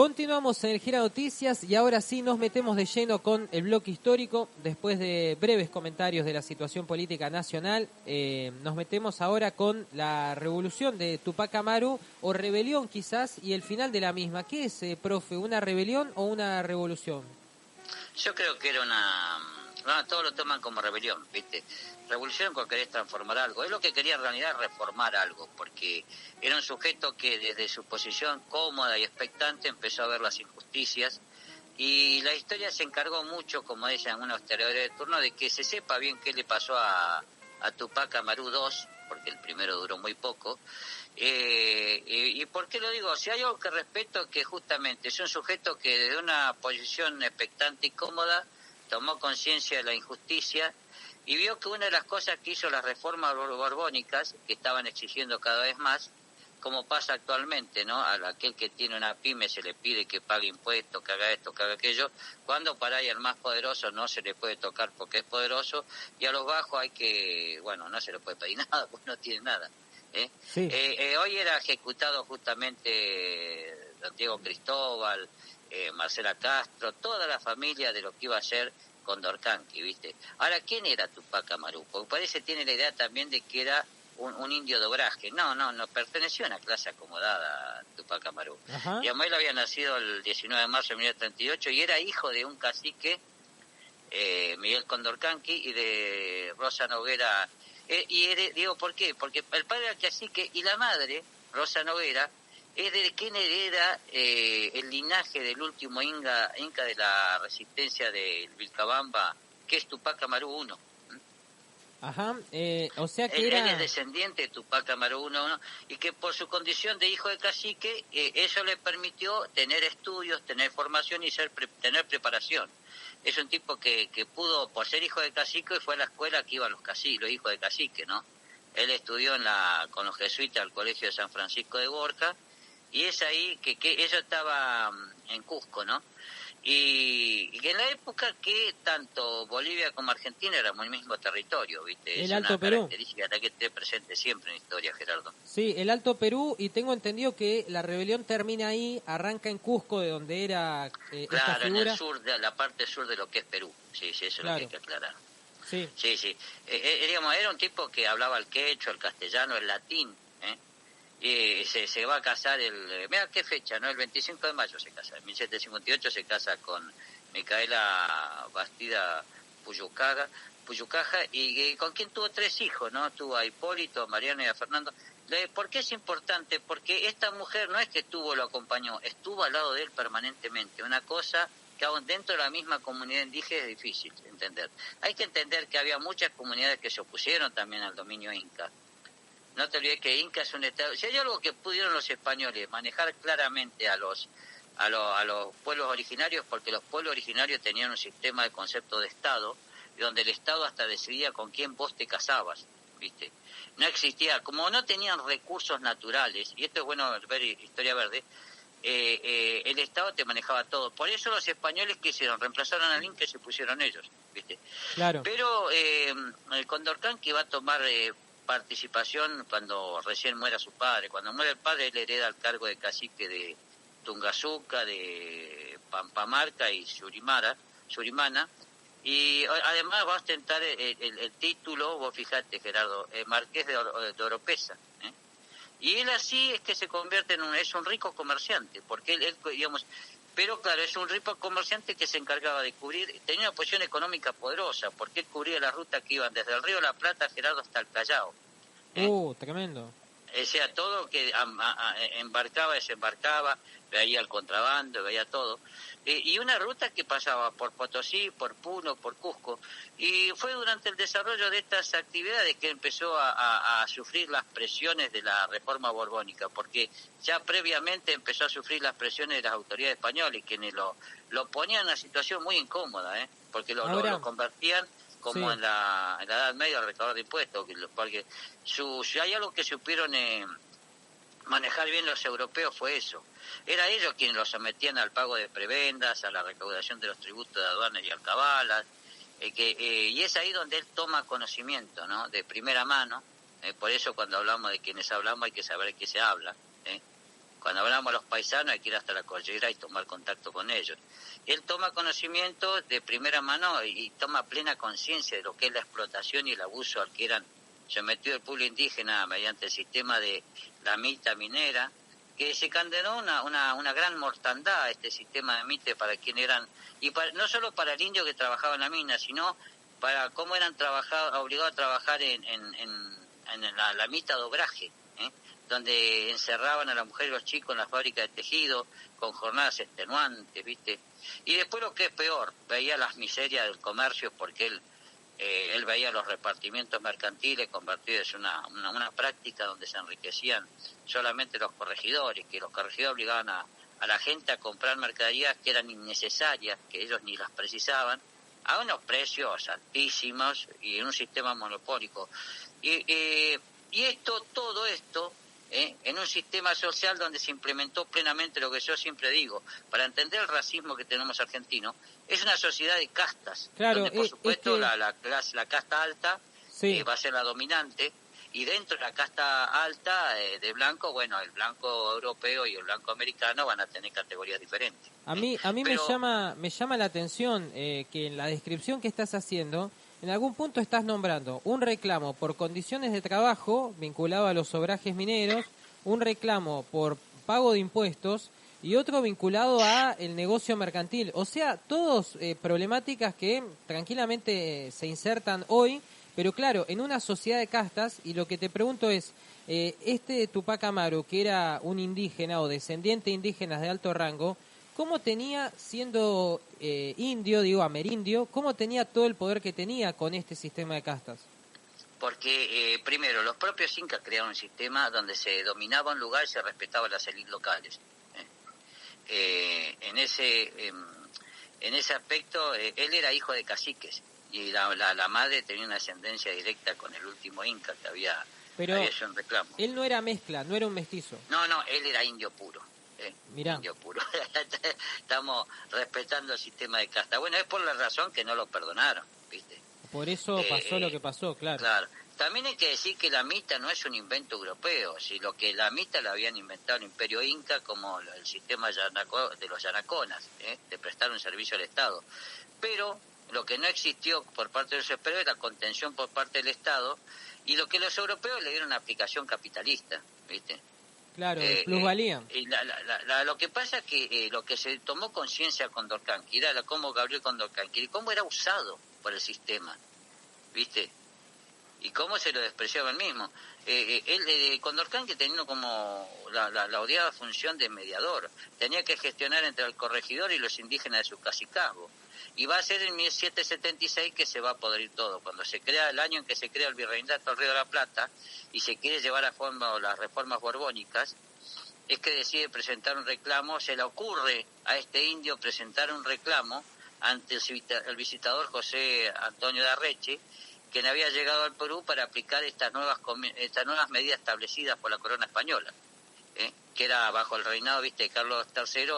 Continuamos en el Gira Noticias y ahora sí nos metemos de lleno con el bloque histórico. Después de breves comentarios de la situación política nacional, nos metemos ahora con la revolución de Tupac Amaru, o rebelión quizás, y el final de la misma. ¿Qué es, profe, una rebelión o una revolución? Yo creo que era una... Bueno, todos lo toman como rebelión, ¿viste? Revolución porque querés transformar algo. Es lo que quería en realidad, reformar algo, porque era un sujeto que desde su posición cómoda y expectante empezó a ver las injusticias, y la historia se encargó mucho, como decían unos historiadores de turno, de que se sepa bien qué le pasó a Tupac Amaru II, porque el primero duró muy poco. ¿Y por qué lo digo? Si hay algo que respeto, que justamente es un sujeto que desde una posición expectante y cómoda tomó conciencia de la injusticia y vio que una de las cosas que hizo las reformas borbónicas, que estaban exigiendo cada vez más, como pasa actualmente, ¿no? A aquel que tiene una pyme se le pide que pague impuestos, que haga esto, que haga aquello, cuando para ahí al más poderoso no se le puede tocar porque es poderoso, y a los bajos hay que, bueno, no se le puede pedir nada porque no tiene nada. Sí. Hoy era ejecutado justamente don Diego Cristóbal, Marcela Castro, toda la familia de lo que iba a ser Condorcanqui, ¿viste? Ahora, ¿quién era Tupac Amaru? Porque parece tiene la idea también de que era un indio de obraje. No, perteneció a una clase acomodada, Tupac Amaru. Ajá. Y Amuel había nacido el 19 de marzo de 1938 y era hijo de un cacique, Miguel Condorcanqui, y de Rosa Noguera. Digo, ¿por qué? Porque el padre era cacique y la madre, Rosa Noguera, es de quien hereda el linaje del último inca de la resistencia de Vilcabamba, que es Tupac Amaru I. Ajá, o sea que Él era... es descendiente de Tupac Amaru I, ¿no? Y que por su condición de hijo de cacique, eso le permitió tener estudios, tener formación y tener preparación. Es un tipo que pudo, por ser hijo de cacique, fue a la escuela que iban los hijos de cacique, ¿no? Él estudió con los jesuitas al Colegio de San Francisco de Borja, y es ahí que eso estaba en Cusco, ¿no? Y que en la época que tanto Bolivia como Argentina éramos el mismo territorio, ¿viste? El Es Alto una Perú. característica que esté presente siempre en la historia, Gerardo. Sí, el Alto Perú, y tengo entendido que la rebelión termina ahí, arranca en Cusco, de donde era esta Claro, en el figura. sur, de la parte sur de lo que es Perú. Sí, eso es lo que hay que aclarar. Sí. Sí. Digamos, era un tipo que hablaba el quechua, el castellano, el latín, y se va a casar mira qué fecha, ¿no? El 25 de mayo se casa, en 1758 se casa con Micaela Bastida Puyucaja, y con quien tuvo 3 hijos, ¿no? Tuvo a Hipólito, a Mariano y a Fernando. ¿Por qué es importante? Porque esta mujer no es que lo acompañó, estuvo al lado de él permanentemente, una cosa que aún dentro de la misma comunidad indígena es difícil entender. Hay que entender que había muchas comunidades que se opusieron también al dominio inca. No te olvides que Inca es un estado. Si hay algo que pudieron los españoles manejar claramente a los pueblos originarios, porque los pueblos originarios tenían un sistema de concepto de estado, donde el estado hasta decidía con quién vos te casabas, ¿viste? No existía, como no tenían recursos naturales, y esto es bueno ver Historia Verde, el estado te manejaba todo. Por eso los españoles quisieron reemplazaron al Inca y se pusieron ellos, ¿viste? Claro. Pero el Condorcanqui va a tomar participación cuando recién muera su padre. Cuando muere el padre, él hereda el cargo de cacique de Tungazuca, de Pampamarca y Surimana, y además va a ostentar el título, vos fijate, Gerardo, Marqués de Oropesa, y él así es que se convierte es un rico comerciante, porque él, digamos, pero claro, es un rico comerciante que se encargaba de cubrir, tenía una posición económica poderosa, porque él cubría la ruta que iban desde el Río de la Plata, Gerardo, hasta el Callao. Tremendo. O sea, todo que embarcaba, desembarcaba, veía el contrabando, veía todo. Y una ruta que pasaba por Potosí, por Puno, por Cusco. Y fue durante el desarrollo de estas actividades que empezó a sufrir las presiones de la reforma borbónica, porque ya previamente empezó a sufrir las presiones de las autoridades españolas, quienes lo ponían en una situación muy incómoda, porque lo convertían como en la Edad Media al recaudador de impuestos, porque si hay algo que supieron manejar bien los europeos fue eso. Era ellos quienes los sometían al pago de prebendas, a la recaudación de los tributos de aduanas y alcabalas, y es ahí donde él toma conocimiento, ¿no? De primera mano. Por eso cuando hablamos de quienes hablamos hay que saber de qué se habla. Cuando hablamos a los paisanos hay que ir hasta la cordillera y tomar contacto con ellos. Él toma conocimiento de primera mano y toma plena conciencia de lo que es la explotación y el abuso al que eran sometidos el pueblo indígena mediante el sistema de la mita minera, que se condenó una gran mortandad a este sistema de mite para quienes eran, y no solo para el indio que trabajaba en la mina, sino para cómo eran obligados a trabajar en la mita de obraje, donde encerraban a la mujer y los chicos en la fábrica de tejido, con jornadas extenuantes, ¿viste? Y después lo que es peor, veía las miserias del comercio, porque él veía los repartimientos mercantiles convertidos en una práctica donde se enriquecían solamente los corregidores, que los corregidores obligaban a la gente a comprar mercaderías que eran innecesarias, que ellos ni las precisaban, a unos precios altísimos y en un sistema monopólico. Y todo esto, en un sistema social donde se implementó plenamente lo que yo siempre digo, para entender el racismo que tenemos argentino, es una sociedad de castas, claro, donde por supuesto que... la casta alta sí. va a ser la dominante, y dentro de la casta alta de blanco, bueno, el blanco europeo y el blanco americano van a tener categorías diferentes. A mí Pero, me llama la atención que en la descripción que estás haciendo, en algún punto estás nombrando un reclamo por condiciones de trabajo vinculado a los obrajes mineros, un reclamo por pago de impuestos y otro vinculado a el negocio mercantil. O sea, todos problemáticas que tranquilamente se insertan hoy, pero claro, en una sociedad de castas. Y lo que te pregunto es, Tupac Amaru, que era un indígena o descendiente de indígenas de alto rango, ¿cómo tenía, siendo indio, digo amerindio, cómo tenía todo el poder que tenía con este sistema de castas? Porque primero, los propios incas crearon un sistema donde se dominaba un lugar y se respetaban las élites locales. En ese aspecto, él era hijo de caciques y la madre tenía una ascendencia directa con el último inca que había hecho un reclamo. Él no era mezcla, no era un mestizo. No, él era indio puro. Mirá. Indio puro. Estamos respetando el sistema de casta. Bueno, es por la razón que no lo perdonaron, ¿viste? Por eso pasó lo que pasó, claro. Claro. También hay que decir que la mita no es un invento europeo, sino que la mita la habían inventado el Imperio Inca como el sistema de los yanaconas, de prestar un servicio al Estado. Pero lo que no existió por parte de los europeos es la contención por parte del Estado, y lo que los europeos le dieron una aplicación capitalista, ¿viste? Claro, plusvalía. Lo que pasa es que lo que se tomó conciencia con Condorcanqui era cómo Gabriel Condorcanqui, cómo era usado por el sistema, ¿viste? Y cómo se lo despreciaba él mismo. Condorcanqui tenía como la odiada función de mediador. Tenía que gestionar entre el corregidor y los indígenas de su cacicazgo. Y va a ser en 1776 que se va a poder ir todo. Cuando se crea, el año en que se crea el Virreinato del Río de la Plata y se quiere llevar a fondo las reformas borbónicas, es que decide presentar un reclamo. Se le ocurre a este indio presentar un reclamo ante el visitador José Antonio de Arreche, quien había llegado al Perú para aplicar estas nuevas medidas establecidas por la corona española, que era bajo el reinado, ¿viste?, de Carlos III,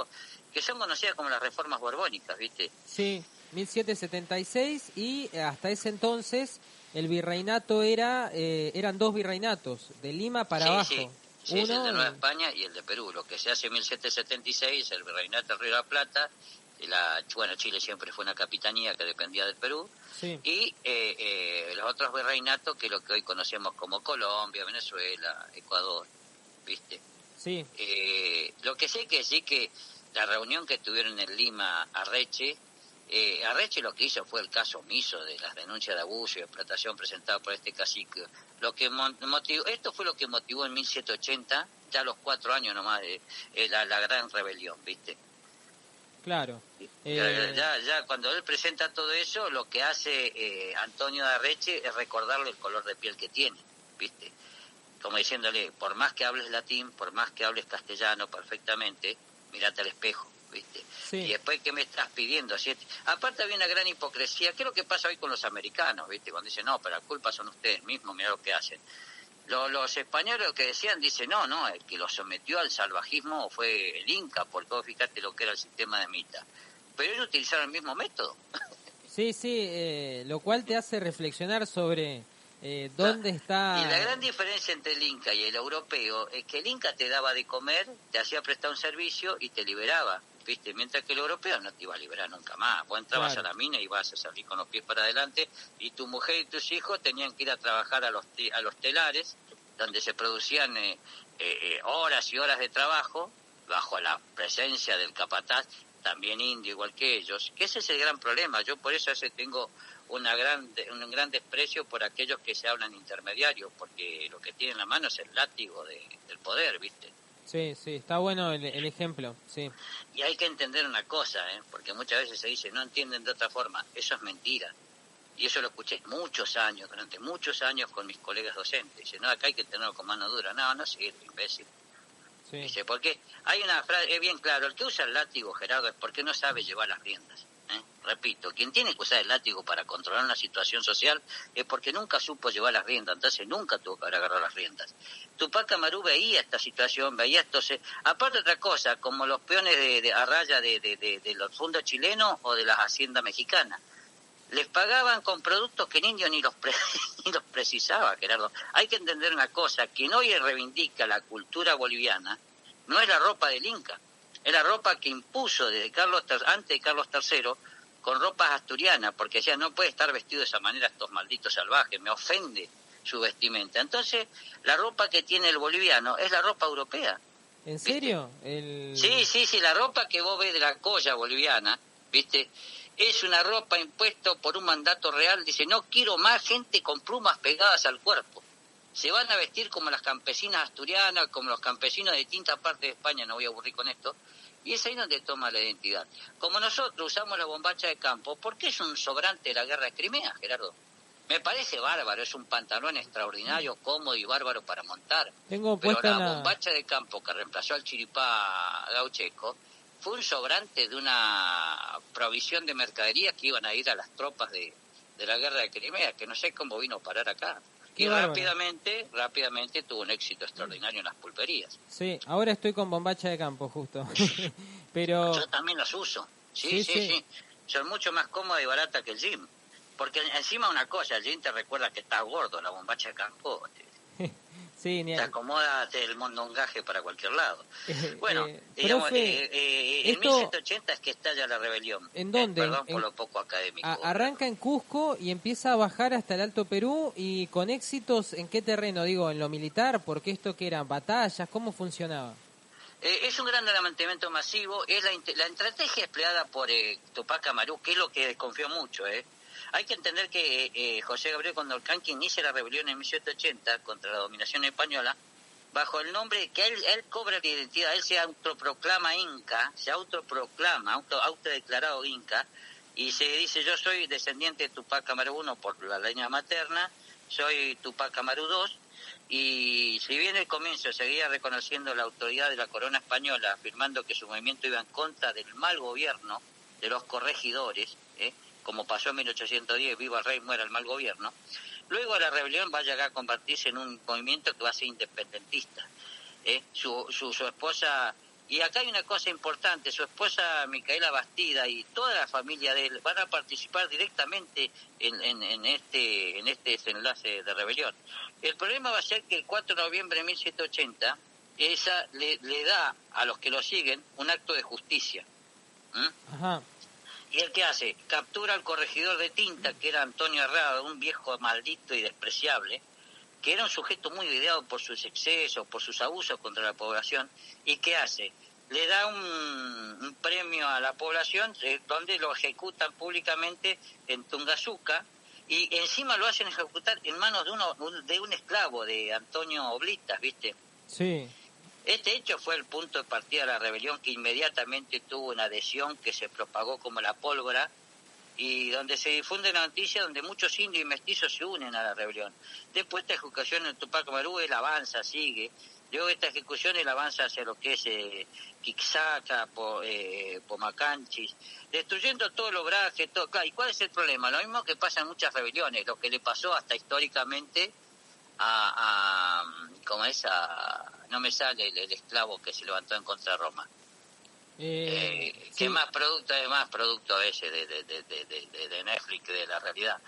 que son conocidas como las reformas borbónicas, ¿viste? Sí, 1776, y hasta ese entonces el virreinato eran dos virreinatos, de Lima para abajo. Sí, es el de Nueva España y el de Perú. Lo que se hace en 1776 el virreinato del Río de la Plata. Chile siempre fue una capitanía que dependía del Perú, sí. Y los otros virreinatos, que es lo que hoy conocemos como Colombia, Venezuela, Ecuador, ¿viste? Sí. Lo que sí hay que decir que la reunión que tuvieron en Lima Arreche lo que hizo fue el caso omiso de las denuncias de abuso y explotación presentadas por este cacique. Esto fue lo que motivó en 1780, ya a los 4 años nomás, la gran rebelión, ¿viste? Claro. Ya cuando él presenta todo eso, lo que hace Antonio de Arreche es recordarle el color de piel que tiene, ¿viste? Como diciéndole, por más que hables latín, por más que hables castellano perfectamente, mírate al espejo, ¿viste? Sí. Y después, ¿qué me estás pidiendo? Aparte había una gran hipocresía. ¿Qué es lo que pasa hoy con los americanos, ¿viste? Cuando dicen, no, pero la culpa son ustedes mismos, mirá lo que hacen. Los españoles lo que decían, dicen, no, el que los sometió al salvajismo fue el Inca, porque vos fijate lo que era el sistema de mita. Pero ellos utilizaron el mismo método. Sí, lo cual te hace reflexionar sobre ¿Dónde está? Y la gran diferencia entre el Inca y el europeo es que el Inca te daba de comer, te hacía prestar un servicio y te liberaba, ¿viste? Mientras que el europeo no te iba a liberar nunca más. Vos entrabas a la mina y vas a salir con los pies para adelante, y tu mujer y tus hijos tenían que ir a trabajar a los telares, donde se producían horas y horas de trabajo, bajo la presencia del capataz, también indio, igual que ellos, que ese es el gran problema. Yo por eso tengo un gran desprecio por aquellos que se hablan intermediarios, porque lo que tienen en la mano es el látigo del poder, ¿viste? Sí, sí, está bueno el ejemplo, sí. Y hay que entender una cosa, porque muchas veces se dice, no entienden de otra forma. Eso es mentira. Y eso lo escuché durante muchos años con mis colegas docentes. Dice, no, acá hay que tenerlo con mano dura. No, no sirve, imbécil. Sí. Dice, porque hay una frase, es bien claro, el que usa el látigo, Gerardo, es porque no sabe llevar las riendas. Repito, quien tiene que usar el látigo para controlar una situación social es porque nunca supo llevar las riendas, entonces nunca tuvo que haber agarrado las riendas. Tupac Amaru veía esta situación, veía estos... aparte otra cosa, como los peones a raya de los fondos chilenos o de las haciendas mexicanas. Les pagaban con productos que el indio ni los precisaba, Gerardo. Hay que entender una cosa, quien hoy reivindica la cultura boliviana no es la ropa del Inca, es la ropa que impuso antes de Carlos III, con ropas asturianas, porque decía, no puede estar vestido de esa manera estos malditos salvajes, me ofende su vestimenta. Entonces, la ropa que tiene el boliviano es la ropa europea. ¿En serio? Sí, la ropa que vos ves de la colla boliviana, ¿viste? Es una ropa impuesta por un mandato real. Dice, no quiero más gente con plumas pegadas al cuerpo. Se van a vestir como las campesinas asturianas, como los campesinos de distintas partes de España, no voy a aburrir con esto. Y es ahí donde toma la identidad. Como nosotros usamos la bombacha de campo, ¿por qué es un sobrante de la guerra de Crimea, Gerardo? Me parece bárbaro, es un pantalón extraordinario, cómodo y bárbaro para montar. Pero la bombacha de campo que reemplazó al chiripá gaucheco fue un sobrante de una provisión de mercadería que iban a ir a las tropas de la guerra de Crimea, que no sé cómo vino a parar acá. Y rápidamente tuvo un éxito extraordinario en las pulperías. Sí, ahora estoy con bombacha de campo, justo. Pero yo también las uso. Sí. Son mucho más cómodas y baratas que el jean. Porque encima una cosa, el jean te recuerda que estás gordo, la bombacha de campo sí, te acomoda el mondongaje para cualquier lado. Bueno, digamos, profe, en 1780 es que estalla la rebelión. ¿En dónde? Perdón por lo poco académico. Arranca en Cusco y empieza a bajar hasta el Alto Perú, y con éxitos, ¿en qué terreno? Digo, ¿en lo militar? Porque esto que eran batallas, ¿cómo funcionaba? Es un gran levantamiento masivo, es la estrategia empleada por Tupac Amaru, que es lo que desconfió mucho, Hay que entender que José Gabriel Condorcanqui inicia la rebelión en 1780 contra la dominación española, bajo el nombre que él cobra la identidad, él se autoproclama inca, autodeclarado inca, y se dice, yo soy descendiente de Tupac Amaru I por la línea materna, soy Tupac Amaru II, y si bien al comienzo seguía reconociendo la autoridad de la corona española, afirmando que su movimiento iba en contra del mal gobierno de los corregidores, como pasó en 1810, viva el rey, muera el mal gobierno, luego la rebelión va a llegar a convertirse en un movimiento que va a ser independentista. Su esposa, y acá hay una cosa importante, su esposa Micaela Bastida y toda la familia de él van a participar directamente en este desenlace de rebelión. El problema va a ser que el 4 de noviembre de 1780, esa le da a los que lo siguen un acto de justicia. Ajá. ¿Y él qué hace? Captura al corregidor de Tinta, que era Antonio Herrada, un viejo maldito y despreciable, que era un sujeto muy ideado por sus excesos, por sus abusos contra la población. ¿Y qué hace? Le da un premio a la población, donde lo ejecutan públicamente en Tungazuca, y encima lo hacen ejecutar en manos de un esclavo, de Antonio Oblitas, ¿viste? Sí. Este hecho fue el punto de partida de la rebelión, que inmediatamente tuvo una adhesión que se propagó como la pólvora, y donde se difunde la noticia, donde muchos indios y mestizos se unen a la rebelión. Después de esta ejecución en Tupac Amaru, él avanza, sigue. Luego de esta ejecución, él avanza hacia lo que es Quixaca, Pomacanchis, destruyendo todo el obraje, todo. Claro, ¿y cuál es el problema? Lo mismo que pasa en muchas rebeliones, lo que le pasó hasta históricamente no me sale el esclavo que se levantó en contra de Roma. Sí. Que más producto ese de Netflix, de la realidad.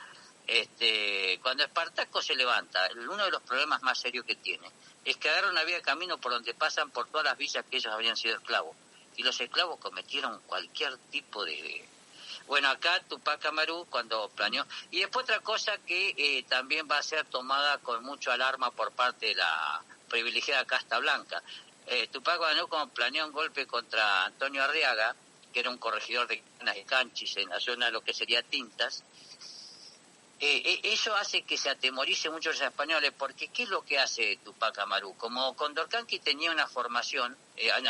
Cuando Espartaco se levanta, uno de los problemas más serios que tiene es que agarra una vía de camino por donde pasan por todas las villas que ellos habían sido esclavos. Y los esclavos cometieron cualquier tipo de... Bueno, acá Tupac Amaru cuando planeó... Y después otra cosa que también va a ser tomada con mucho alarma por parte de la privilegiada casta blanca. Tupac Amaru como planeó un golpe contra Antonio Arriaga, que era un corregidor de canas y canchis en la zona de lo que sería Tintas. Eso hace que se atemorice mucho los españoles, porque ¿qué es lo que hace Tupac Amaru? Como Condorcanqui tenía una formación,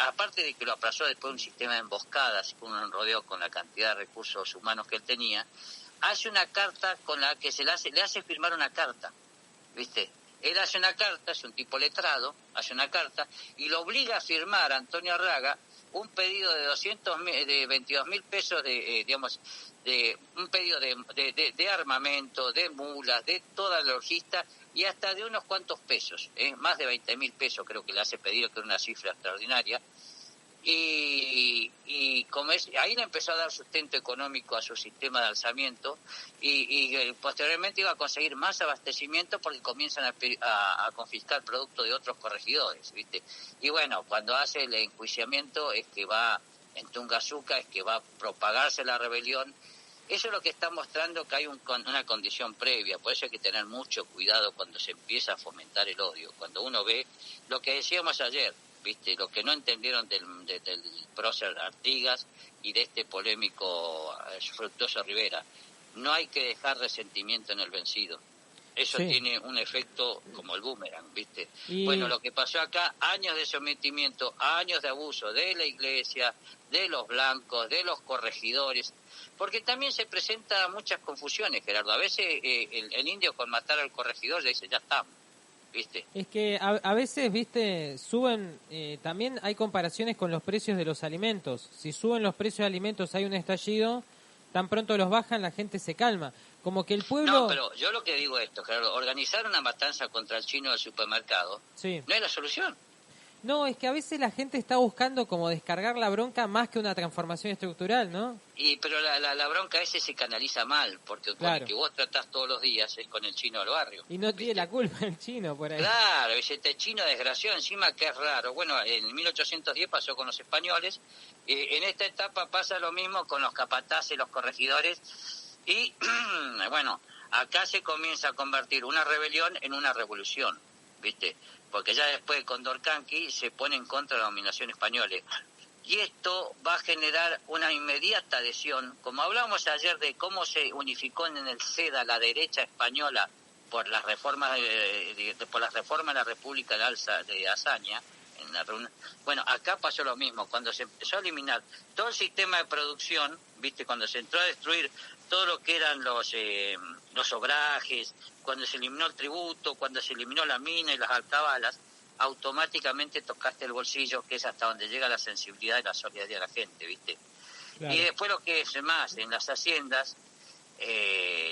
aparte de que lo aplazó después de un sistema de emboscadas, un rodeo con la cantidad de recursos humanos que él tenía, hace una carta con la que le hace firmar una carta, ¿viste? Él hace una carta, es un tipo letrado, hace una carta y lo obliga a firmar a Antonio Arriaga un pedido de 22.000 pesos de un pedido de armamento, de mulas, de toda la logística y hasta de unos cuantos pesos, más de 20.000 pesos creo que le hace pedir, que es una cifra extraordinaria. Y como ahí le empezó a dar sustento económico a su sistema de alzamiento y posteriormente iba a conseguir más abastecimiento porque comienzan a confiscar productos de otros corregidores, ¿viste? Y bueno, cuando hace el enjuiciamiento es que va en Tungazuca, es que va a propagarse la rebelión. Eso es lo que está mostrando que hay una condición previa, por eso hay que tener mucho cuidado cuando se empieza a fomentar el odio, cuando uno ve lo que decíamos ayer, ¿viste? Lo que no entendieron del prócer Artigas y de este polémico Fructuoso Rivera. No hay que dejar resentimiento en el vencido. Eso sí. Tiene un efecto como el boomerang, ¿viste? Bueno, lo que pasó acá, años de sometimiento, años de abuso de la iglesia, de los blancos, de los corregidores, porque también se presenta muchas confusiones, Gerardo. A veces el indio con matar al corregidor ya dice, ya estamos. ¿Viste? Es que a veces, viste, suben, también hay comparaciones con los precios de los alimentos. Si suben los precios de alimentos hay un estallido, tan pronto los bajan la gente se calma. Como que el pueblo... No, pero yo lo que digo es esto, claro, organizar una matanza contra el chino del supermercado sí. No es la solución. No, es que a veces la gente está buscando como descargar la bronca más que una transformación estructural, ¿no? Pero la bronca ese se canaliza mal, porque claro. Con el que vos tratás todos los días es con el chino del barrio. Y no tiene la culpa el chino por ahí. Claro, este chino desgraciado encima que es raro. Bueno, en 1810 pasó con los españoles, en esta etapa pasa lo mismo con los capataces, los corregidores, y bueno, acá se comienza a convertir una rebelión en una revolución, ¿viste? Porque ya después de Condorcanqui se pone en contra de la dominación española. Y esto va a generar una inmediata adhesión, como hablamos ayer de cómo se unificó en el SEDA la derecha española por las reformas por las reformas de la República de Azaña. Bueno, acá pasó lo mismo, cuando se empezó a eliminar todo el sistema de producción, ¿viste? Cuando se entró a destruir todo lo que eran los obrajes, cuando se eliminó el tributo, cuando se eliminó la mina y las alcabalas, automáticamente tocaste el bolsillo, que es hasta donde llega la sensibilidad y la solidaridad de la gente, ¿viste? Claro. Y después lo que es más, en las haciendas,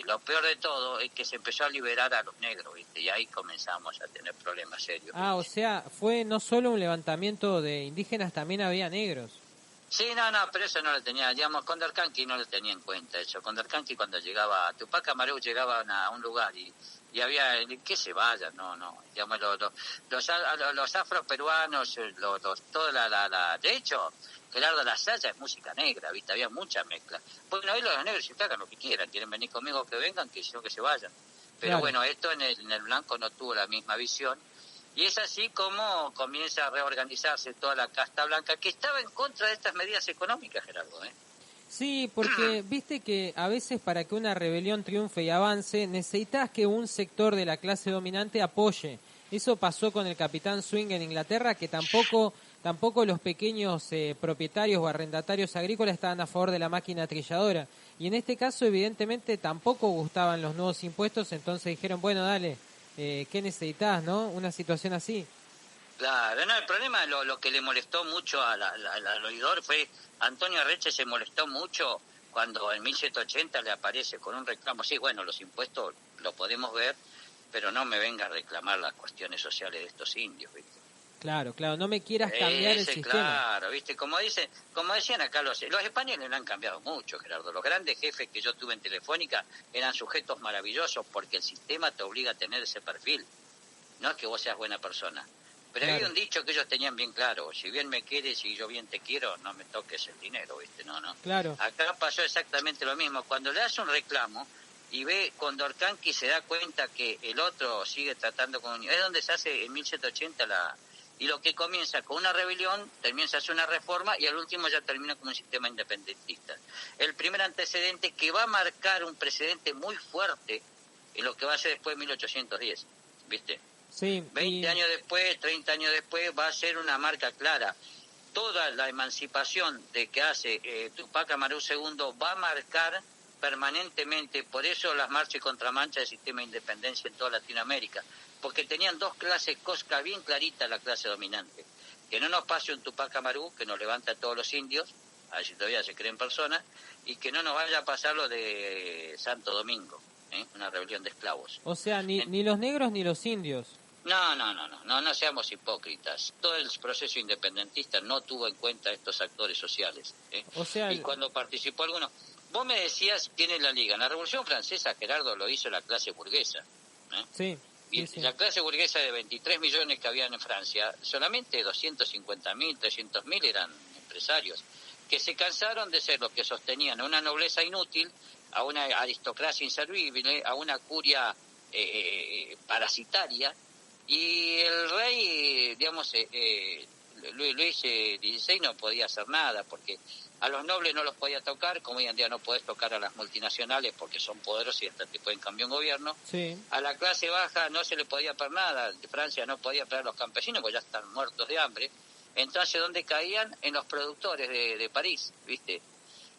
lo peor de todo es que se empezó a liberar a los negros, ¿viste? Y ahí comenzamos a tener problemas serios, ¿viste? O sea, fue no solo un levantamiento de indígenas, también había negros. Sí, no, pero eso no lo tenía, digamos, Condorcanqui no lo tenía en cuenta eso. Condorcanqui cuando llegaba, Tupac Amaru llegaba a un lugar y había, que se vaya, no, digamos, los afroperuanos, toda de hecho, Gerardo, la saya es música negra, ¿viste? Había mucha mezcla. Bueno, hoy los negros se hagan lo que quieran, quieren venir conmigo que vengan, que si no que se vayan. Pero claro. Bueno, esto en el blanco no tuvo la misma visión. Y es así como comienza a reorganizarse toda la casta blanca, que estaba en contra de estas medidas económicas, Gerardo, Sí, porque viste que a veces para que una rebelión triunfe y avance, necesitas que un sector de la clase dominante apoye. Eso pasó con el Capitán Swing en Inglaterra, que tampoco los pequeños propietarios o arrendatarios agrícolas estaban a favor de la máquina trilladora. Y en este caso, evidentemente, tampoco gustaban los nuevos impuestos, entonces dijeron, bueno, dale, ¿qué necesitas, no? Una situación así. Claro, no, el problema, lo que le molestó mucho al oidor fue, Antonio Arreche se molestó mucho cuando en 1780 le aparece con un reclamo, sí, bueno, los impuestos lo podemos ver, pero no me venga a reclamar las cuestiones sociales de estos indios, ¿viste? Claro, no me quieras cambiar el sistema. Claro, viste, como decían acá los españoles no han cambiado mucho, Gerardo. Los grandes jefes que yo tuve en Telefónica eran sujetos maravillosos porque el sistema te obliga a tener ese perfil. No es que vos seas buena persona. Pero había un dicho que ellos tenían bien claro: si bien me quieres y yo bien te quiero, no me toques el dinero, viste, no. Claro. Acá pasó exactamente lo mismo. Cuando le hace un reclamo y ve, cuando Orkanqui se da cuenta que el otro sigue tratando con... Es donde se hace en 1780 y lo que comienza con una rebelión, termina se hace una reforma y al último ya termina como un sistema independentista. El primer antecedente que va a marcar un precedente muy fuerte en lo que va a ser después de 1810, ¿viste? Sí. 20 años después, 30 años después, va a ser una marca clara. Toda la emancipación de que hace Tupac Amaru II va a marcar permanentemente, por eso las marchas y contramarchas del sistema de independencia en toda Latinoamérica, porque tenían dos clases cosca bien claritas, la clase dominante: que no nos pase un Tupac Amaru que nos levanta a todos los indios, a ver si todavía se creen personas, y que no nos vaya a pasar lo de Santo Domingo, una rebelión de esclavos. O sea, ni los negros ni los indios. No seamos hipócritas. Todo el proceso independentista no tuvo en cuenta estos actores sociales. O sea, y cuando participó alguno... Vos me decías quién es la Liga. En la Revolución Francesa, Gerardo, lo hizo la clase burguesa. Sí. Y la clase burguesa de 23 millones que habían en Francia, solamente 250.000, 300.000 eran empresarios, que se cansaron de ser los que sostenían a una nobleza inútil, a una aristocracia inservible, a una curia parasitaria, y el rey, digamos, Luis XVI no podía hacer nada, porque a los nobles no los podía tocar, como hoy en día no podés tocar a las multinacionales porque son poderosos y hasta te pueden cambiar un gobierno. Sí. A la clase baja no se le podía pagar nada. Francia no podía pagar a los campesinos porque ya están muertos de hambre. Entonces, ¿dónde caían? En los productores de París, ¿viste?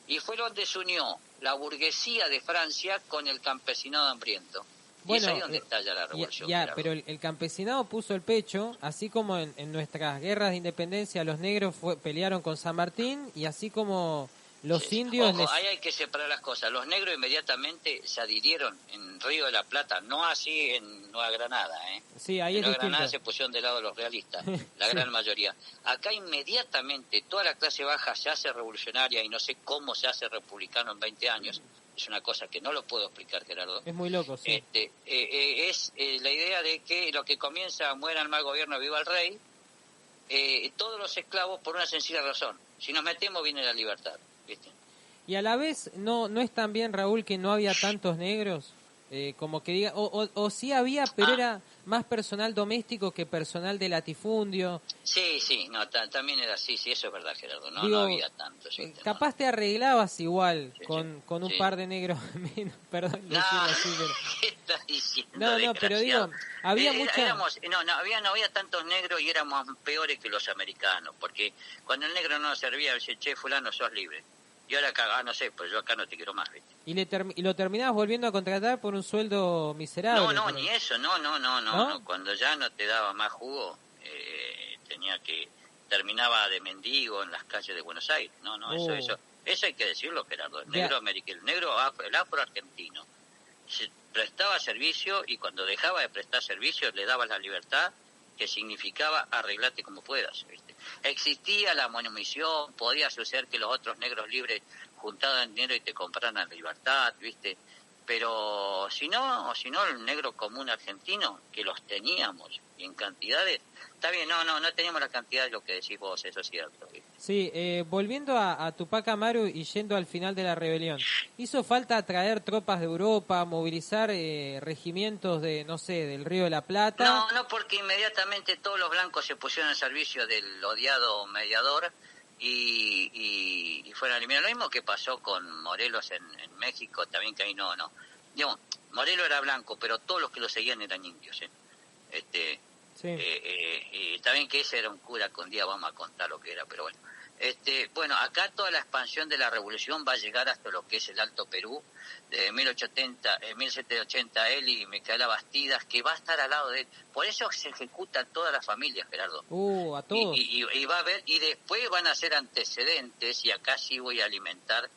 Y fue donde se unió la burguesía de Francia con el campesinado hambriento. Bueno, y es ahí donde estalla la revolución. Pero el campesinado puso el pecho, así como en nuestras guerras de independencia los negros pelearon con San Martín, y así como los indios... Ojo, ahí hay que separar las cosas. Los negros inmediatamente se adhirieron en Río de la Plata, no así en Nueva Granada. Sí, ahí en es Nueva distinto. Granada se pusieron del lado de los realistas, la gran mayoría. Acá inmediatamente toda la clase baja se hace revolucionaria, y no sé cómo se hace republicano en 20 años. Es una cosa que no lo puedo explicar, Gerardo. Es muy loco, sí. Es la idea de que lo que comienza: muera el mal gobierno, viva el rey. Todos los esclavos, por una sencilla razón: si nos metemos viene la libertad, ¿viste? Y a la vez no es también, Raúl, que no había tantos negros, como que diga, o sí había, pero era más personal doméstico que personal de latifundio. Sí, no, también era así, sí, eso es verdad, Gerardo, no había tanto. Capaz te arreglabas igual con un sí. par de negros menos, perdón decirlo así, pero... ¿Qué estás diciendo? No, pero digo, había no había tantos negros y éramos peores que los americanos, porque cuando el negro no nos servía, decía: che, fulano, sos libre. Y ahora acá, no sé, pues yo acá no te quiero más, ¿viste? Y lo terminabas volviendo a contratar por un sueldo miserable. No, ni eso, no. Cuando ya no te daba más jugo, terminaba de mendigo en las calles de Buenos Aires. Eso hay que decirlo, Gerardo. El afro-argentino se prestaba servicio, y cuando dejaba de prestar servicio le daba la libertad, que significaba arreglate como puedas, ¿viste? Existía la manutención, podía suceder que los otros negros libres juntaban dinero y te compraran la libertad, ¿viste? Pero si no el negro común argentino, que los teníamos y en cantidades, está bien, no teníamos la cantidad de lo que decís vos, eso es cierto, ¿viste? Sí, volviendo a Tupac Amaru y yendo al final de la rebelión, ¿hizo falta traer tropas de Europa, movilizar regimientos del Río de la Plata? No, porque inmediatamente todos los blancos se pusieron al servicio del odiado mediador y fueron eliminados. Lo mismo que pasó con Morelos en México, también, que ahí no. Digamos, Morelos era blanco, pero todos los que lo seguían eran indios, Sí. Y también que ese era un cura, que un día vamos a contar lo que era, pero bueno. Acá toda la expansión de la revolución va a llegar hasta lo que es el Alto Perú, de 1780 él y Micaela Bastidas, que va a estar al lado de él. Por eso se ejecuta toda la familia, Gerardo. A todos. Y va a haber, y después van a ser antecedentes, y acá sí voy a alimentar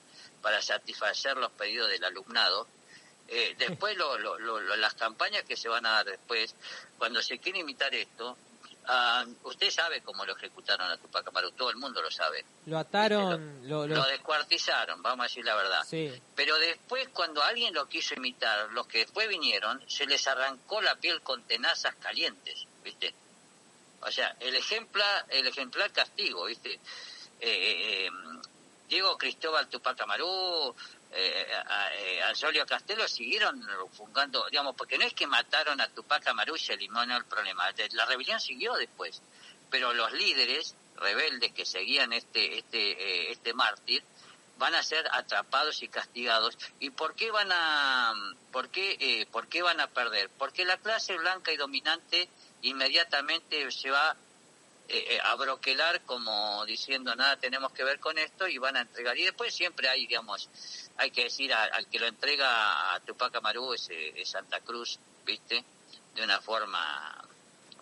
para satisfacer los pedidos del alumnado. Después las campañas que se van a dar después, cuando se quiere imitar esto, Usted sabe cómo lo ejecutaron a Tupac Amaru, todo el mundo lo sabe. Lo ataron, lo descuartizaron, vamos a decir la verdad. Sí. Pero después, cuando alguien lo quiso imitar, los que después vinieron, se les arrancó la piel con tenazas calientes, ¿viste? O sea, el ejemplar castigo, ¿viste? Diego Cristóbal Tupac Amaru, Ansolio Castelo siguieron fungando, digamos, porque no es que mataron a Tupac Amaru y se eliminó el problema, la rebelión siguió después, pero los líderes rebeldes que seguían este mártir van a ser atrapados y castigados. ¿Y por qué van a perder? Porque la clase blanca y dominante inmediatamente se va a broquelar como diciendo nada tenemos que ver con esto y van a entregar. Y después siempre hay, digamos, hay que decir al que lo entrega a Tupac Amaru es Santa Cruz, ¿viste? De una forma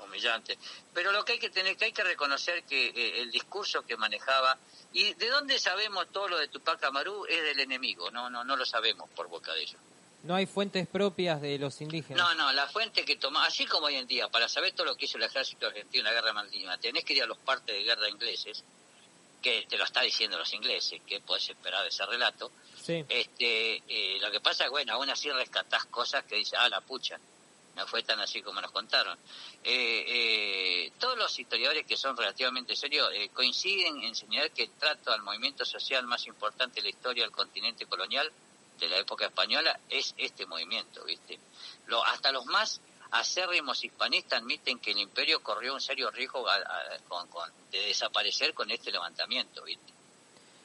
humillante. Pero lo que hay que reconocer que el discurso que manejaba, y de dónde sabemos todo lo de Tupac Amaru es del enemigo, no lo sabemos por boca de ellos. No hay fuentes propias de los indígenas. No, la fuente que toma, así como hoy en día, para saber todo lo que hizo el ejército argentino en la guerra malvinas, tenés que ir a los partes de guerra ingleses, que te lo está diciendo los ingleses, que podés esperar de ese relato. Sí. Lo que pasa es, bueno, aún así rescatás cosas que dices, la pucha, no fue tan así como nos contaron. Todos los historiadores que son relativamente serios coinciden en señalar que el trato al movimiento social más importante de la historia del continente colonial de la época española es este movimiento, ¿viste? Hasta los más acérrimos hispanistas admiten que el imperio corrió un serio riesgo de desaparecer con este levantamiento, ¿viste?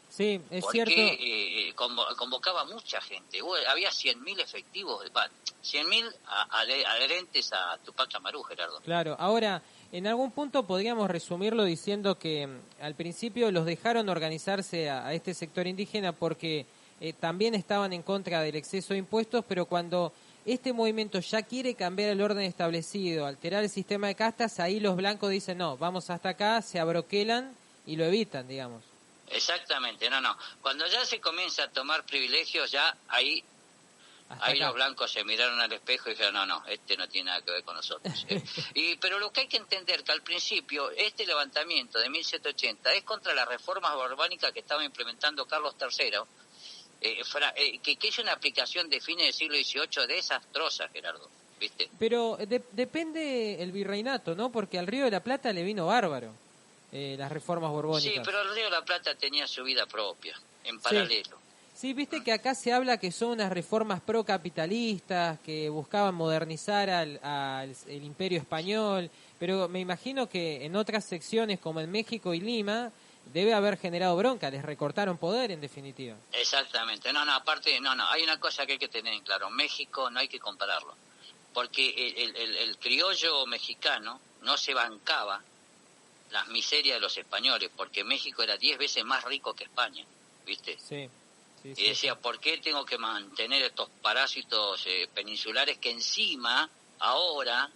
Sí, es porque, cierto. Convocaba mucha gente. Había 100.000 efectivos, 100.000 adherentes a Tupac Amaru, Gerardo. Claro, ahora, en algún punto podríamos resumirlo diciendo que al principio los dejaron organizarse a este sector indígena porque también estaban en contra del exceso de impuestos, pero cuando este movimiento ya quiere cambiar el orden establecido, alterar el sistema de castas, ahí los blancos dicen, no, vamos hasta acá, se abroquelan y lo evitan, digamos. Exactamente, no. Cuando ya se comienza a tomar privilegios, ya ahí los blancos se miraron al espejo y dijeron, no, este no tiene nada que ver con nosotros. Pero lo que hay que entender que al principio este levantamiento de 1780 es contra las reformas borbónicas que estaba implementando Carlos III, que es una aplicación de fines del siglo XVIII desastrosa, Gerardo, ¿viste? Pero depende el virreinato, ¿no? Porque al Río de la Plata le vino bárbaro las reformas borbónicas. Sí, pero el Río de la Plata tenía su vida propia, en paralelo. Sí, viste que acá se habla que son unas reformas procapitalistas, que buscaban modernizar al imperio español, pero me imagino que en otras secciones como en México y Lima debe haber generado bronca, les recortaron poder en definitiva. Exactamente, aparte, hay una cosa que hay que tener en claro, México no hay que compararlo, porque el criollo mexicano no se bancaba las miserias de los españoles, porque México era 10 veces más rico que España, ¿viste? Sí. Y decía, ¿por qué tengo que mantener estos parásitos peninsulares que encima, ahora,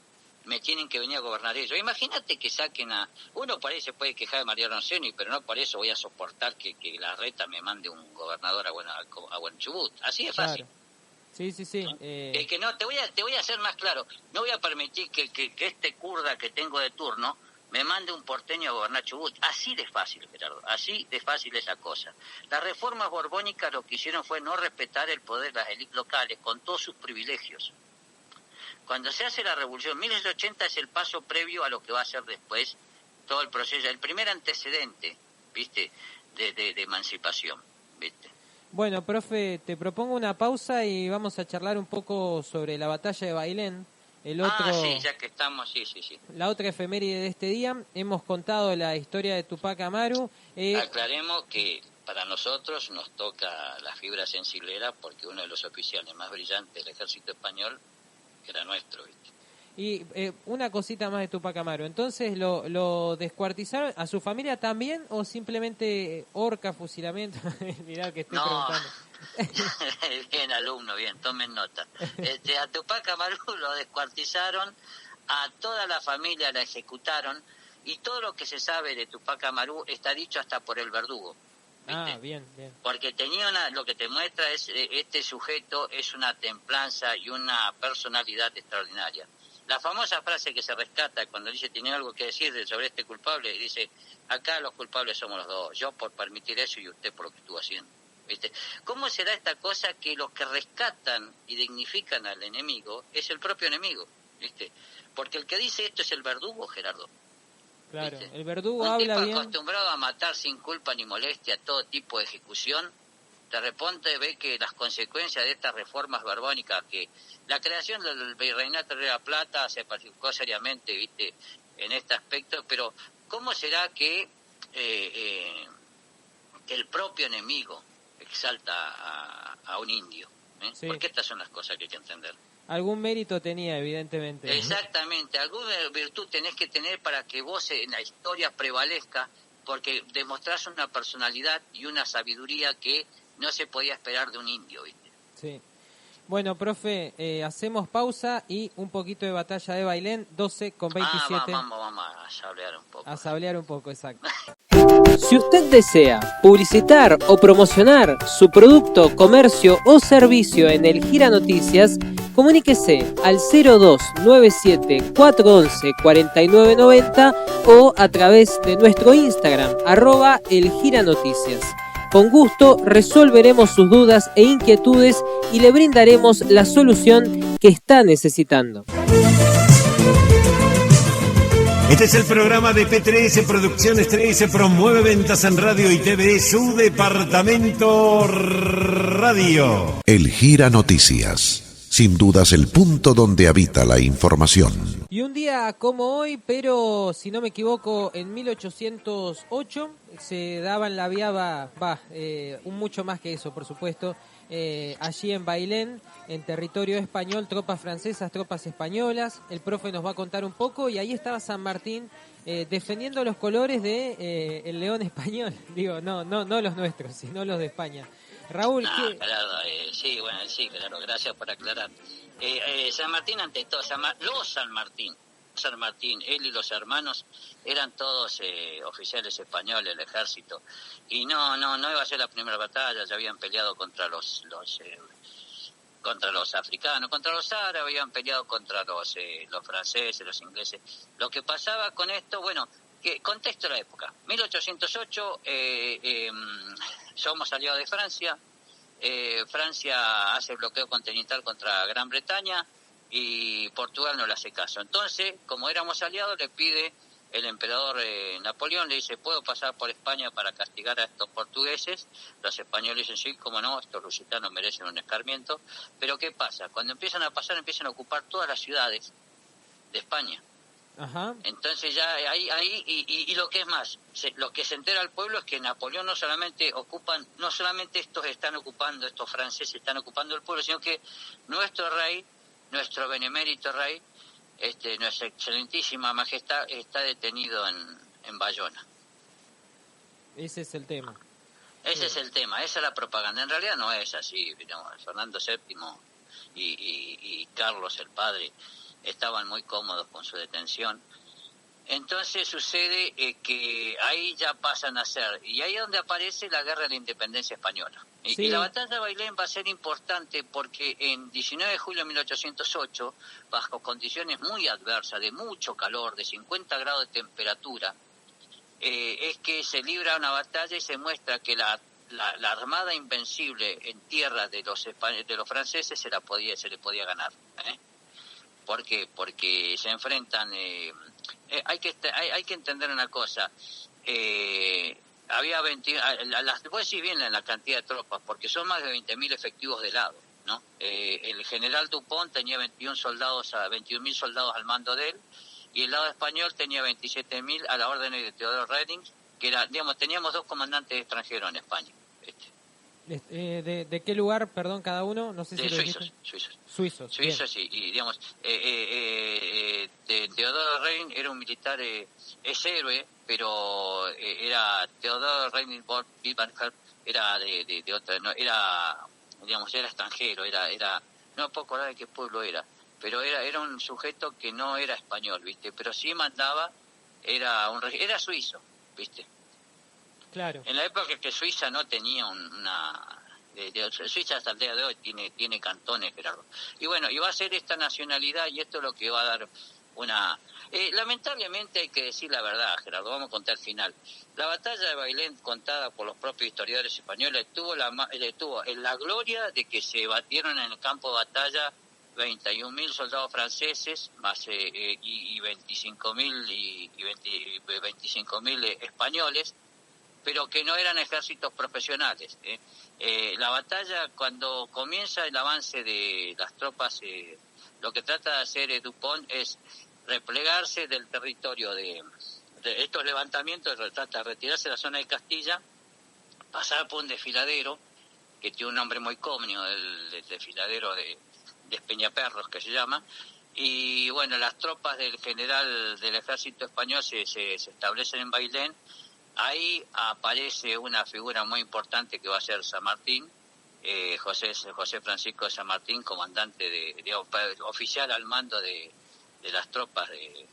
me tienen que venir a gobernar ellos? Imagínate que saquen uno por ahí se puede quejar de Mariano Orsini, pero no por eso voy a soportar que la reta me mande un gobernador a Buen Chubut. Así es fácil. Sí. Que no, te voy a hacer más claro. No voy a permitir que este kurda que tengo de turno me mande un porteño a gobernar Chubut. Así de fácil, Gerardo, así de fácil es la cosa. Las reformas borbónicas lo que hicieron fue no respetar el poder de las élites locales con todos sus privilegios. Cuando se hace la revolución, 1780 es el paso previo a lo que va a ser después todo el proceso, el primer antecedente, ¿viste?, de emancipación, ¿viste? Bueno, profe, te propongo una pausa y vamos a charlar un poco sobre la batalla de Bailén. Sí, ya que estamos, sí. La otra efeméride de este día, hemos contado la historia de Tupac Amaru. Aclaremos que para nosotros nos toca la fibra sensiblera porque uno de los oficiales más brillantes del ejército español era nuestro, ¿viste? Y una cosita más de Tupac Amaru. Entonces, ¿lo descuartizaron a su familia también o simplemente horca, fusilamiento? Mirá que estoy preguntando. Bien, alumno, bien, tomen nota. A Tupac Amaru lo descuartizaron, a toda la familia la ejecutaron, y todo lo que se sabe de Tupac Amaru está dicho hasta por el verdugo, ¿viste? Bien. Porque lo que te muestra es este sujeto es una templanza y una personalidad extraordinaria. La famosa frase que se rescata cuando dice, tiene algo que decir sobre este culpable, y dice, acá los culpables somos los dos, yo por permitir eso y usted por lo que estuvo haciendo. ¿Viste? ¿Cómo será esta cosa que los que rescatan y dignifican al enemigo es el propio enemigo? ¿Viste? Porque el que dice esto es el verdugo, Gerardo. Claro, ¿Viste? el verdugo Un habla tipo bien. acostumbrado a matar sin culpa ni molestia, todo tipo de ejecución, de repente ve que las consecuencias de estas reformas barbónicas, que la creación del Virreinato de la Plata se perjudicó seriamente, ¿viste?, en este aspecto, pero ¿cómo será que el propio enemigo exalta a un indio? Sí. Porque estas son las cosas que hay que entender. Algún mérito tenía, evidentemente. Exactamente, alguna virtud tenés que tener para que vos en la historia prevalezca, porque demostrás una personalidad y una sabiduría que no se podía esperar de un indio, ¿viste? Sí. Bueno, profe, hacemos pausa y un poquito de batalla de Bailén, 12:27. Vamos a sablear un poco. A sablear un poco, exacto. Si usted desea publicitar o promocionar su producto, comercio o servicio en el Gira Noticias, comuníquese al 0297-411-4990 o a través de nuestro Instagram, @elgiranoticias. Con gusto resolveremos sus dudas e inquietudes y le brindaremos la solución que está necesitando. Este es el programa de P3 Producciones 3, promueve ventas en radio y TV, su departamento radio. El Gira Noticias, sin dudas el punto donde habita la información. Y un día como hoy, pero si no me equivoco, en 1808 se daban la viaba, un mucho más que eso, por supuesto, allí en Bailén, en territorio español, tropas francesas, tropas españolas. El profe nos va a contar un poco y ahí estaba San Martín defendiendo los colores de el león español. Digo, no los nuestros, sino los de España. Raúl, ¿qué? Claro, sí, claro, gracias por aclarar. San Martín, ante todo, San Martín, él y los hermanos eran todos oficiales españoles del ejército, y no iba a ser la primera batalla. Ya habían peleado contra los africanos, contra los árabes, habían peleado contra los franceses, los ingleses. Lo que pasaba con esto, bueno, que contexto de la época, 1808, somos aliados de Francia. Francia hace bloqueo continental contra Gran Bretaña y Portugal no le hace caso. Entonces, como éramos aliados, le pide el emperador Napoleón, le dice, ¿puedo pasar por España para castigar a estos portugueses? Los españoles dicen, sí, cómo no, estos lusitanos merecen un escarmiento. Pero ¿qué pasa? Cuando empiezan a pasar, empiezan a ocupar todas las ciudades de España. Ajá. Entonces ya y lo que es más, lo que se entera el pueblo es que Napoleón no solamente estos están ocupando, estos franceses están ocupando el pueblo, sino que nuestro rey, nuestro benemérito rey, nuestra excelentísima majestad, está detenido en Bayona. Ese es el tema. Ese es el tema, esa es la propaganda. En realidad no es así, digamos. Fernando VII y Carlos el padre estaban muy cómodos con su detención. Entonces sucede que ahí ya pasan a ser, y ahí es donde aparece la guerra de la independencia española. Sí. Y la batalla de Bailén va a ser importante porque en 19 de julio de 1808, bajo condiciones muy adversas, de mucho calor, de 50 grados de temperatura, es que se libra una batalla y se muestra que la armada invencible en tierra de los franceses se le podía ganar. ¿Por qué? Porque se enfrentan. Hay que entender una cosa. Había 20. Vos decís bien la cantidad de tropas, porque son más de 20.000 efectivos de lado, ¿no? El general Dupont tenía 21.000 soldados al mando de él, y el lado español tenía 27.000 a la orden de Teodoro Reding, que era, digamos, teníamos 2 comandantes extranjeros en España. ¿De qué lugar, perdón, cada uno? No sé si Suizos, sí. Y digamos, Teodoro Reding era un militar, es héroe, pero era Teodoro Reding von Bismarck, era de otra, no era, digamos, era extranjero, era no puedo acordar de qué pueblo era, pero era un sujeto que no era español, ¿viste? Pero sí mandaba, era suizo, ¿viste? Claro. En la época que Suiza no tenía Suiza hasta el día de hoy tiene cantones, Gerardo. Y bueno, y va a ser esta nacionalidad, y esto es lo que va a dar una... lamentablemente hay que decir la verdad, Gerardo, vamos a contar el final. La batalla de Bailén, contada por los propios historiadores españoles, tuvo la gloria de que se batieron en el campo de batalla 21.000 soldados franceses más y 25.000 españoles, pero que no eran ejércitos profesionales. La batalla, cuando comienza el avance de las tropas, lo que trata de hacer Dupont es replegarse del territorio de estos levantamientos, trata de retirarse de la zona de Castilla, pasar por un desfiladero, que tiene un nombre muy cómico, el desfiladero de Peñaperros, que se llama, y bueno, las tropas del general del ejército español se establecen en Bailén. Ahí aparece una figura muy importante que va a ser San Martín, José Francisco de San Martín, comandante oficial al mando de las tropas del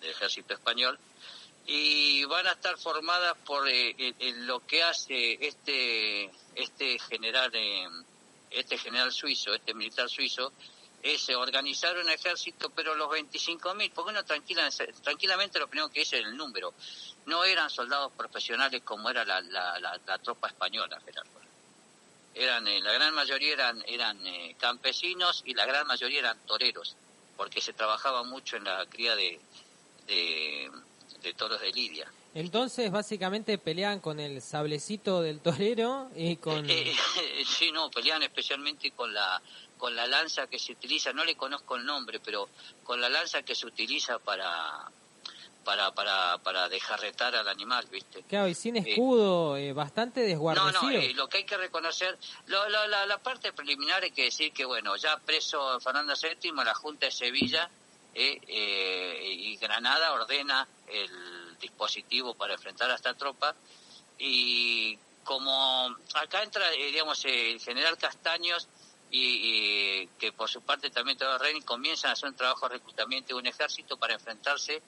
ejército español, y van a estar formadas por lo que hace este general suizo, este militar suizo, es organizar un ejército, pero los 25.000, porque uno tranquilamente lo primero que dice es el número, no eran soldados profesionales como era la tropa española, Gerardo. La gran mayoría eran campesinos, y la gran mayoría eran toreros, porque se trabajaba mucho en la cría de toros de lidia. Entonces, básicamente peleaban con el sablecito del torero y con... Sí, no, peleaban especialmente con la lanza que se utiliza, no le conozco el nombre, pero con la lanza que se utiliza para desjarretar al animal, ¿viste? Claro, y sin escudo, bastante desguarnecido. No, lo que hay que reconocer, la parte preliminar hay que decir que, bueno, ya preso Fernando VII, la Junta de Sevilla y Granada ordena el dispositivo para enfrentar a esta tropa, y como acá entra, digamos, el general Castaños, y que por su parte también todo Renning, comienzan a hacer un trabajo de reclutamiento de un ejército para enfrentarse,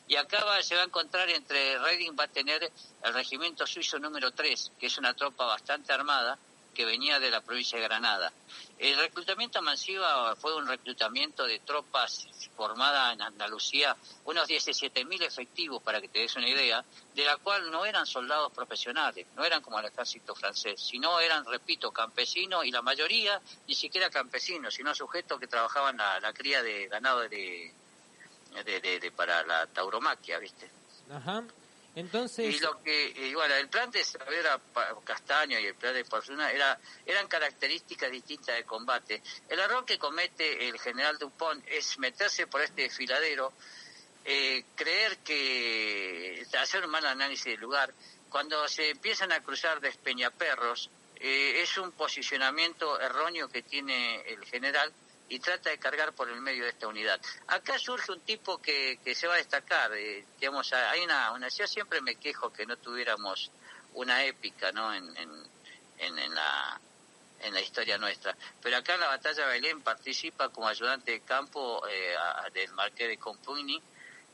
y acá se va a encontrar entre Renning, va a tener el regimiento suizo número 3, que es una tropa bastante armada, que venía de la provincia de Granada. El reclutamiento masivo fue un reclutamiento de tropas formada en Andalucía, unos 17.000 efectivos, para que te des una idea, de la cual no eran soldados profesionales, no eran como el ejército francés, sino eran, repito, campesinos, y la mayoría ni siquiera campesinos, sino sujetos que trabajaban la cría de ganado para la tauromaquia, ¿viste? Ajá. Entonces... Y bueno, el plan de Saavedra Castaño y el plan de Porzuna eran características distintas de combate. El error que comete el general Dupont es meterse por este desfiladero, creer que hacer un mal análisis del lugar. Cuando se empiezan a cruzar Despeñaperros, es un posicionamiento erróneo que tiene el general, y trata de cargar por el medio de esta unidad. Acá surge un tipo que se va a destacar, digamos, hay yo siempre me quejo que no tuviéramos una épica, ¿no?, en la historia nuestra, pero acá en la batalla de Bailén participa como ayudante de campo del marqués de Compugni,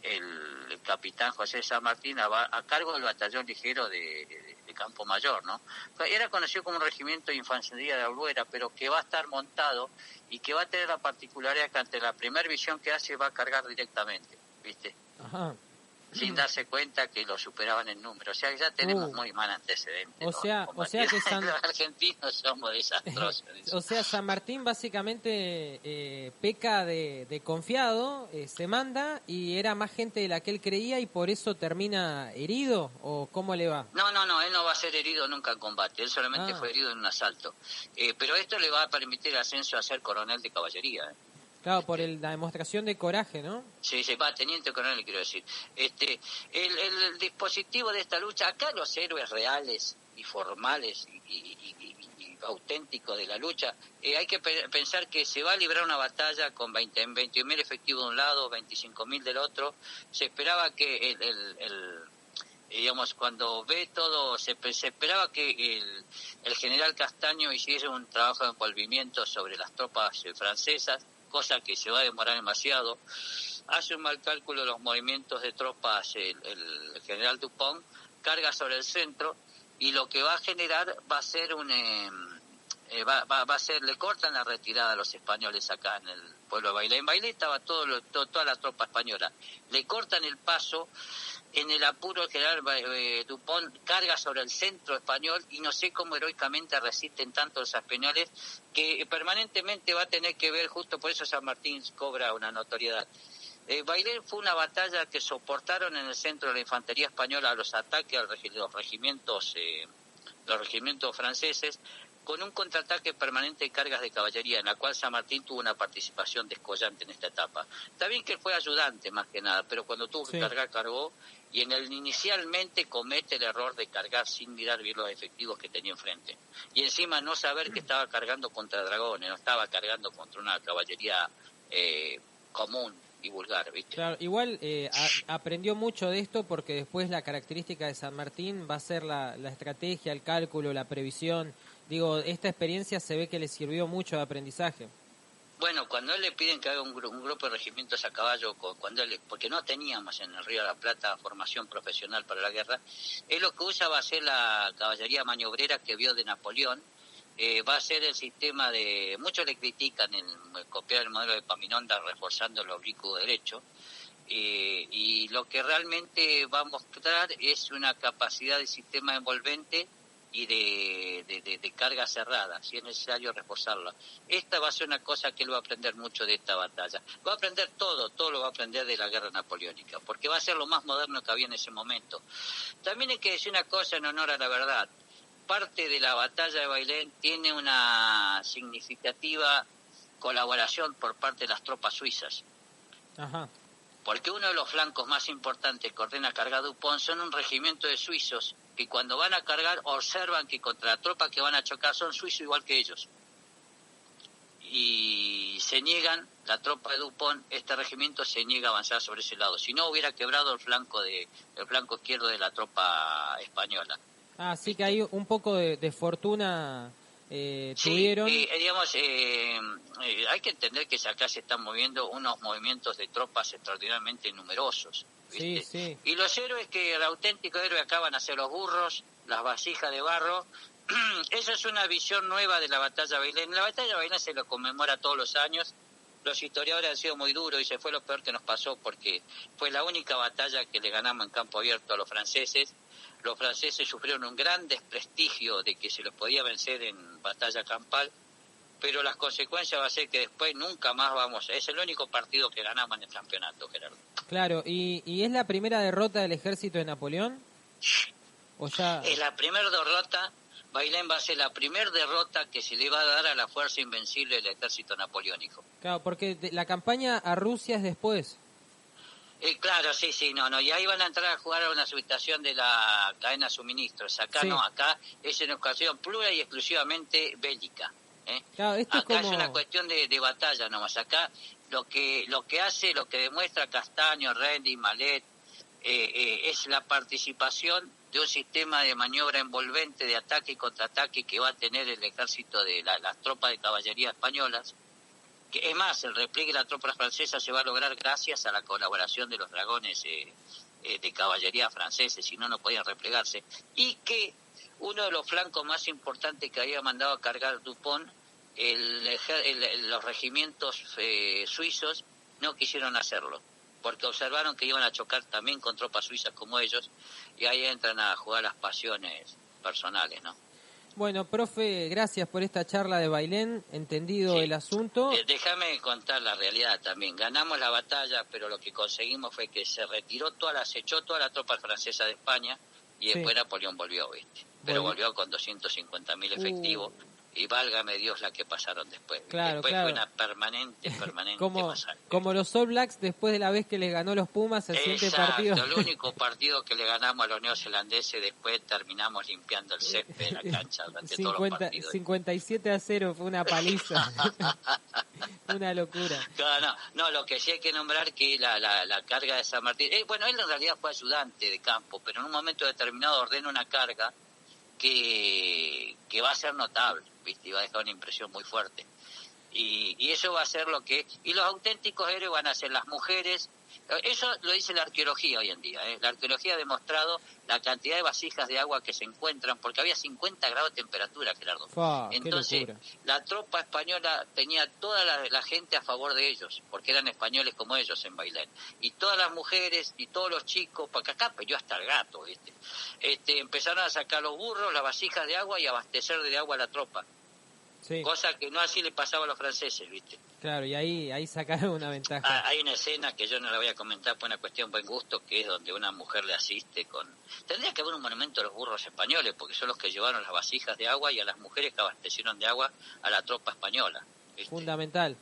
el capitán José San Martín, a cargo del batallón ligero de Campo Mayor, ¿no? Era conocido como un regimiento de infantería de Albuera, pero que va a estar montado y que va a tener la particularidad que ante la primera visión que hace va a cargar directamente, ¿viste? Ajá. Sin darse cuenta que lo superaban en número. O sea, ya tenemos muy mal antecedente. O sea que los argentinos somos desastrosos. O sea, San Martín básicamente peca de confiado, se manda, y era más gente de la que él creía, y por eso termina herido, ¿o cómo le va? No, él no va a ser herido nunca en combate, él solamente fue herido en un asalto. Pero esto le va a permitir el ascenso a ser coronel de caballería, Claro, por la demostración de coraje, ¿no? Sí, teniente coronel, quiero decir. El dispositivo de esta lucha, acá los héroes reales y formales y auténticos de la lucha, hay que pensar que se va a librar una batalla con 21.000 efectivos de un lado, 25.000 del otro. Se esperaba que digamos, cuando ve todo, se esperaba que el general Castaño hiciese un trabajo de envolvimiento sobre las tropas francesas, cosa que se va a demorar demasiado. Hace un mal cálculo de los movimientos de tropas el general Dupont, carga sobre el centro, y lo que va a generar va a ser va a ser, le cortan la retirada a los españoles acá en el pueblo de Bailén. En Bailén estaba toda la tropa española, le cortan el paso. En el apuro, el general Dupont carga sobre el centro español y no sé cómo heroicamente resisten tanto los españoles, que permanentemente va a tener que ver, justo por eso San Martín cobra una notoriedad. Bailén fue una batalla que soportaron en el centro de la infantería española los ataques a los regimientos franceses, con un contraataque permanente de cargas de caballería, en la cual San Martín tuvo una participación descollante en esta etapa. Está bien que él fue ayudante más que nada, pero cuando tuvo que cargar, cargó, y inicialmente comete el error de cargar sin mirar bien los efectivos que tenía enfrente. Y encima no saber que estaba cargando contra dragones, no estaba cargando contra una caballería común y vulgar, ¿viste? Claro, igual aprendió mucho de esto, porque después la característica de San Martín va a ser la estrategia, el cálculo, la previsión. Digo, esta experiencia se ve que le sirvió mucho de aprendizaje. Bueno, cuando él le piden que haga un grupo de regimientos a caballo, porque no teníamos en el Río de la Plata formación profesional para la guerra, él lo que usa va a ser la caballería maniobrera que vio de Napoleón, va a ser el sistema de... Muchos le critican copiar el modelo de Paminondas reforzando el oblicuo derecho, y lo que realmente va a mostrar es una capacidad de sistema envolvente y de carga cerrada, si es necesario reforzarla. Esta va a ser una cosa que él va a aprender mucho de esta batalla. Va a aprender todo lo va a aprender de la guerra napoleónica, porque va a ser lo más moderno que había en ese momento. También hay que decir una cosa en honor a la verdad. Parte de la batalla de Bailén tiene una significativa colaboración por parte de las tropas suizas. Ajá. Porque uno de los flancos más importantes que ordena cargar Dupont son un regimiento de suizos que cuando van a cargar observan que contra la tropa que van a chocar son suizos igual que ellos. Y se niegan, la tropa de Dupont, este regimiento se niega a avanzar sobre ese lado. Si no, hubiera quebrado el flanco izquierdo de la tropa española. Ah, sí, que hay un poco de fortuna tuvieron. Sí, hay que entender que acá se están moviendo unos movimientos de tropas extraordinariamente numerosos, ¿viste? Sí. Y los héroes el auténtico héroe acá van a ser los burros, las vasijas de barro. Esa es una visión nueva de la batalla de Bailén. La batalla de Bailén se lo conmemora todos los años. Los historiadores han sido muy duros y se fue lo peor que nos pasó, porque fue la única batalla que le ganamos en campo abierto a los franceses. Los franceses sufrieron un gran desprestigio de que se los podía vencer en batalla campal, pero las consecuencias va a ser que después nunca más es el único partido que ganamos en el campeonato, Gerardo. Claro, ¿y es la primera derrota del ejército de Napoleón? ¿O ya? Es la primera derrota. Bailén va a ser la primera derrota que se le va a dar a la fuerza invencible del ejército napoleónico. Claro, porque la campaña a Rusia es después. Claro, sí, no, y ahí van a entrar a jugar a una subestación de la cadena de suministros. Acá sí. No, acá es una ocasión plura y exclusivamente bélica. Claro, esto acá es una cuestión de batalla nomás. Acá lo que demuestra Castaño, Rendy, Malet, es la participación de un sistema de maniobra envolvente de ataque y contraataque que va a tener el ejército de las tropas de caballería españolas. Que es más, el repliegue de la tropa francesa se va a lograr gracias a la colaboración de los dragones de caballería franceses, si no podían replegarse. Y que uno de los flancos más importantes que había mandado a cargar Dupont, los regimientos suizos, no quisieron hacerlo, porque observaron que iban a chocar también con tropas suizas como ellos, y ahí entran a jugar las pasiones personales, ¿no? Bueno, profe, gracias por esta charla de Bailén, entendido el asunto. Déjame contar la realidad también. Ganamos la batalla, pero lo que conseguimos fue que se echó toda la tropa francesa de España, y después Napoleón volvió, ¿viste? Pero volvió con 250.000 efectivos, y válgame Dios la que pasaron después. Claro, después fue una permanente masacre. Como los All Blacks después de la vez que les ganó los Pumas el siguiente partido. El único partido que le ganamos a los neozelandeses, después terminamos limpiando el césped de la cancha durante todos los partidos. 57-0 fue una paliza. Una locura. No, lo que sí hay que nombrar que la carga de San Martín, bueno, él en realidad fue ayudante de campo, pero en un momento determinado ordena una carga que va a ser notable, ¿viste? Y va a dejar una impresión muy fuerte. Y eso va a ser y los auténticos héroes van a ser las mujeres Eso lo dice la arqueología hoy en día. La arqueología ha demostrado la cantidad de vasijas de agua que se encuentran, porque había 50 grados de temperatura, Gerardo. Entonces, la tropa española tenía toda la gente a favor de ellos, porque eran españoles como ellos en Bailén. Y todas las mujeres y todos los chicos, porque acá peleó hasta el gato, ¿viste? Empezaron a sacar los burros, las vasijas de agua y abastecer de agua a la tropa. Sí. Cosa que no así le pasaba a los franceses, ¿viste? Claro, y ahí sacaron una ventaja. Hay una escena que yo no la voy a comentar por una cuestión buen gusto, que es donde una mujer le asiste con... Tendría que haber un monumento a los burros españoles, porque son los que llevaron las vasijas de agua y a las mujeres que abastecieron de agua a la tropa española, ¿viste? Fundamental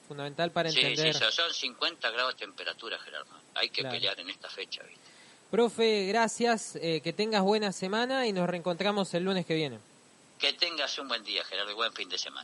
para entender. Sí, son 50 grados de temperatura, Gerardo. Hay que pelear en esta fecha, ¿viste? Profe, gracias, que tengas buena semana y nos reencontramos el lunes que viene. Que tengas un buen día, Gerardo, y buen fin de semana.